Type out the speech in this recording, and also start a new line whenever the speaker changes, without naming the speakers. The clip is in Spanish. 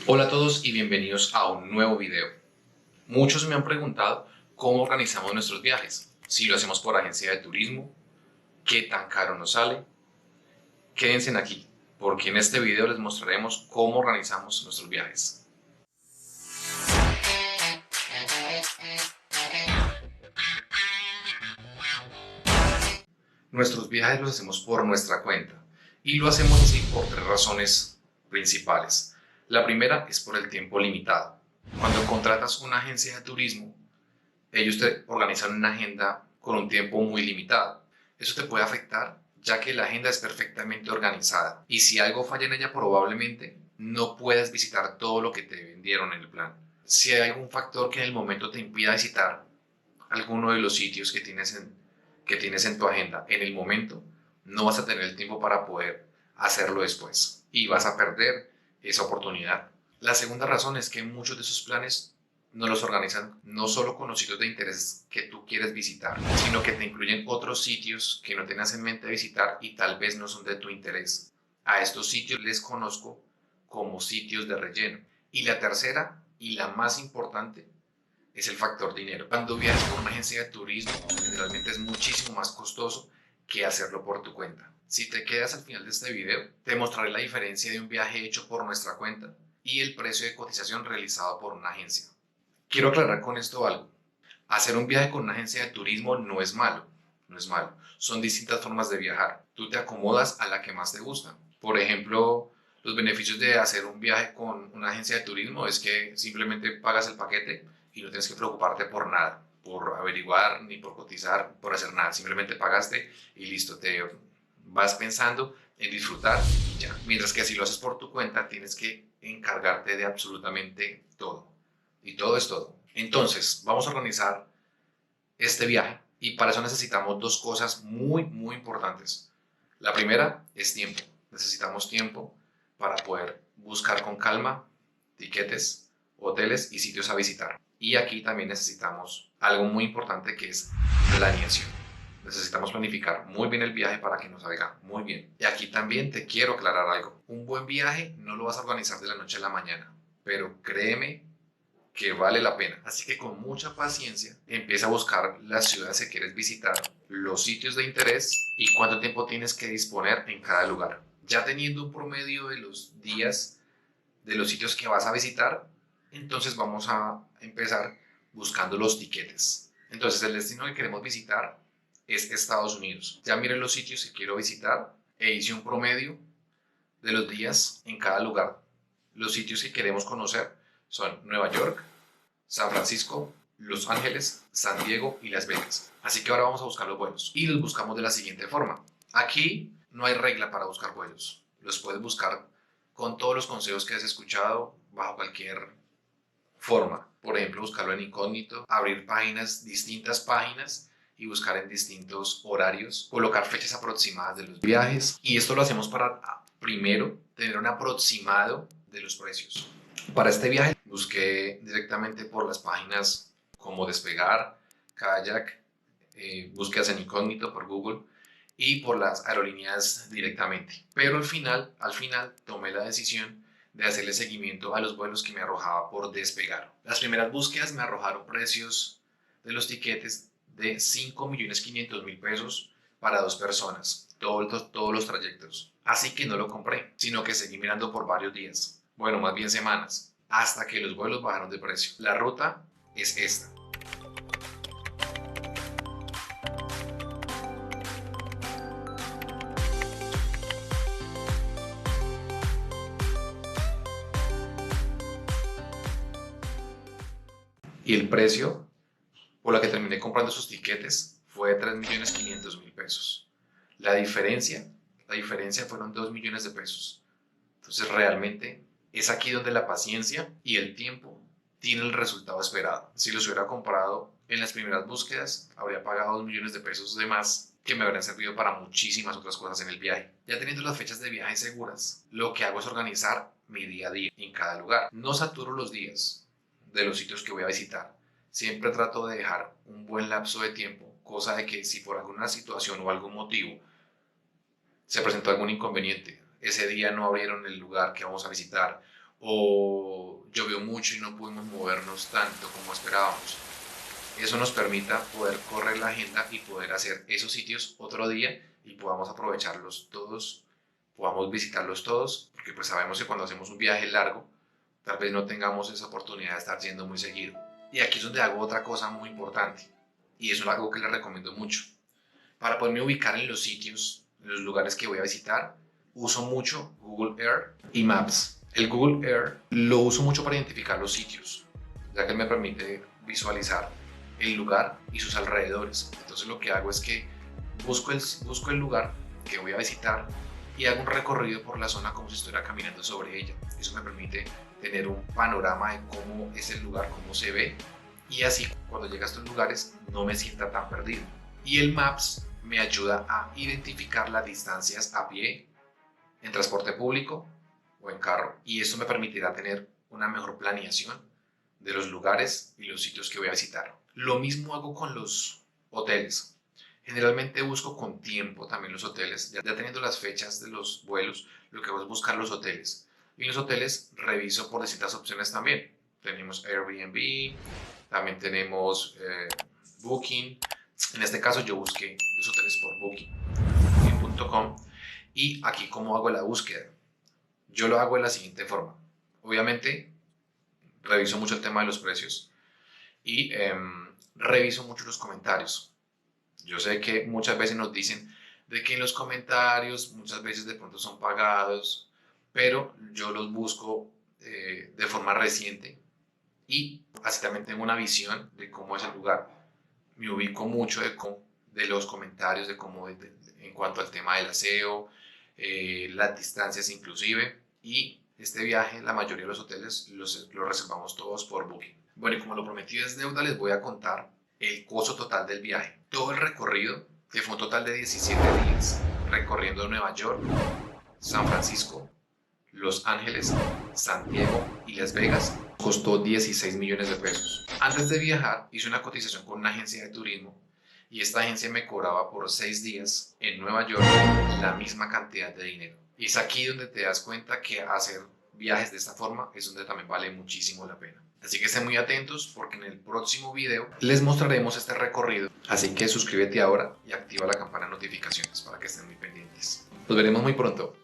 Hola a todos y bienvenidos a un nuevo video. Muchos me han preguntado cómo organizamos nuestros viajes, si lo hacemos por agencia de turismo, qué tan caro nos sale. Quédense aquí, porque en este video les mostraremos cómo organizamos nuestros viajes. Nuestros viajes los hacemos por nuestra cuenta y lo hacemos así por tres razones principales. La primera es por el tiempo limitado. Cuando contratas una agencia de turismo, ellos te organizan una agenda con un tiempo muy limitado. Eso te puede afectar ya que la agenda es perfectamente organizada y si algo falla en ella probablemente no puedas visitar todo lo que te vendieron en el plan. Si hay algún factor que en el momento te impida visitar alguno de los sitios que tienes en tu agenda en el momento, no vas a tener el tiempo para poder hacerlo después y vas a perder esa oportunidad. La segunda razón es que muchos de esos planes no los organizan no solo con los sitios de interés que tú quieres visitar, sino que te incluyen otros sitios que no tenías en mente visitar y tal vez no son de tu interés. A estos sitios les conozco como sitios de relleno. Y la tercera y la más importante es el factor dinero. Cuando viajas por una agencia de turismo, generalmente es muchísimo más costoso que hacerlo por tu cuenta. Si te quedas al final de este video, te mostraré la diferencia de un viaje hecho por nuestra cuenta y el precio de cotización realizado por una agencia. Quiero aclarar con esto algo. Hacer un viaje con una agencia de turismo no es malo, no es malo. Son distintas formas de viajar. Tú te acomodas a la que más te gusta. Por ejemplo, los beneficios de hacer un viaje con una agencia de turismo es que simplemente pagas el paquete y no tienes que preocuparte por nada, por averiguar, ni por cotizar, por hacer nada. Simplemente pagaste y listo, te vas pensando en disfrutar y ya. Mientras que si lo haces por tu cuenta, tienes que encargarte de absolutamente todo. Y todo es todo. Entonces, vamos a organizar este viaje y para eso necesitamos dos cosas muy importantes. La primera es tiempo. Necesitamos tiempo para poder buscar con calma tiquetes, hoteles y sitios a visitar. Y aquí también necesitamos algo muy importante que es planeación. Necesitamos planificar muy bien el viaje para que nos salga muy bien. Y aquí también te quiero aclarar algo. Un buen viaje no lo vas a organizar de la noche a la mañana, pero créeme que vale la pena. Así que con mucha paciencia empieza a buscar las ciudades que quieres visitar, los sitios de interés y cuánto tiempo tienes que disponer en cada lugar. Ya teniendo un promedio de los días de los sitios que vas a visitar, entonces vamos a empezar buscando los tiquetes. Entonces el destino que queremos visitar es Estados Unidos. Ya miré los sitios que quiero visitar e hice un promedio de los días en cada lugar. Los sitios que queremos conocer son Nueva York, San Francisco, Los Ángeles, San Diego y Las Vegas. Así que ahora vamos a buscar los vuelos. Y los buscamos de la siguiente forma. Aquí no hay regla para buscar vuelos. Los puedes buscar con todos los consejos que has escuchado bajo cualquier forma. Por ejemplo, buscarlo en incógnito, abrir páginas, distintas páginas y buscar en distintos horarios, colocar fechas aproximadas de los viajes. Y esto lo hacemos para, primero, tener un aproximado de los precios. Para este viaje busqué directamente por las páginas como Despegar, Kayak, búsquedas en incógnito por Google y por las aerolíneas directamente. Pero al final tomé la decisión de hacerle seguimiento a los vuelos que me arrojaba por Despegar. Las primeras búsquedas me arrojaron precios de los tiquetes de 5.500.000 pesos para dos personas, todos los trayectos. Así que no lo compré, sino que seguí mirando por varios días, bueno, más bien semanas, hasta que los vuelos bajaron de precio. La ruta es esta. Y el precio por la que terminé comprando esos tiquetes fue de 3.500.000 pesos. La diferencia, la diferencia fueron 2 millones de pesos. Entonces realmente es aquí donde la paciencia y el tiempo tienen el resultado esperado. Si los hubiera comprado en las primeras búsquedas, habría pagado 2 millones de pesos de más que me habrían servido para muchísimas otras cosas en el viaje. Ya teniendo las fechas de viaje seguras, lo que hago es organizar mi día a día en cada lugar. No saturo los días de los sitios que voy a visitar. Siempre trato de dejar un buen lapso de tiempo, cosa de que si por alguna situación o algún motivo se presentó algún inconveniente, ese día no abrieron el lugar que vamos a visitar o llovió mucho y no pudimos movernos tanto como esperábamos. Eso nos permita poder correr la agenda y poder hacer esos sitios otro día y podamos aprovecharlos todos, podamos visitarlos todos, porque pues sabemos que cuando hacemos un viaje largo, tal vez no tengamos esa oportunidad de estar yendo muy seguido. Y aquí es donde hago otra cosa muy importante, y eso es algo que les recomiendo mucho. Para poderme ubicar en los sitios, en los lugares que voy a visitar, uso mucho Google Earth y Maps. El Google Earth lo uso mucho para identificar los sitios, ya que me permite visualizar el lugar y sus alrededores. Entonces lo que hago es que busco el lugar que voy a visitar y hago un recorrido por la zona como si estuviera caminando sobre ella. Eso me permite tener un panorama de cómo es el lugar, cómo se ve, y así cuando llegue a estos lugares no me sienta tan perdido. Y el Maps me ayuda a identificar las distancias a pie, en transporte público o en carro, y esto me permitirá tener una mejor planeación de los lugares y los sitios que voy a visitar. Lo mismo hago con los hoteles. Generalmente busco con tiempo también los hoteles, ya teniendo las fechas de los vuelos, lo que hago es buscar los hoteles. Y en los hoteles reviso por distintas opciones también. Tenemos Airbnb, también tenemos Booking. En este caso yo busqué los hoteles por Booking.com. Y aquí, ¿cómo hago la búsqueda? Yo lo hago de la siguiente forma. Obviamente, reviso mucho el tema de los precios y reviso mucho los comentarios. Yo sé que muchas veces nos dicen de que en los comentarios muchas veces de pronto son pagados, pero yo los busco de forma reciente y así también tengo una visión de cómo es el lugar. Me ubico mucho de los comentarios, en cuanto al tema del aseo, las distancias inclusive, y este viaje, la mayoría de los hoteles los reservamos todos por Booking. Bueno, y como lo prometido es deuda, les voy a contar el costo total del viaje. Todo el recorrido, que fue un total de 17 días, recorriendo Nueva York, San Francisco, Los Ángeles, San Diego y Las Vegas, costó 16 millones de pesos. Antes de viajar, hice una cotización con una agencia de turismo y esta agencia me cobraba por 6 días en Nueva York la misma cantidad de dinero. Y es aquí donde te das cuenta que hacer viajes de esta forma es donde también vale muchísimo la pena. Así que estén muy atentos porque en el próximo video les mostraremos este recorrido. Así que suscríbete ahora y activa la campana de notificaciones para que estén muy pendientes. Nos veremos muy pronto.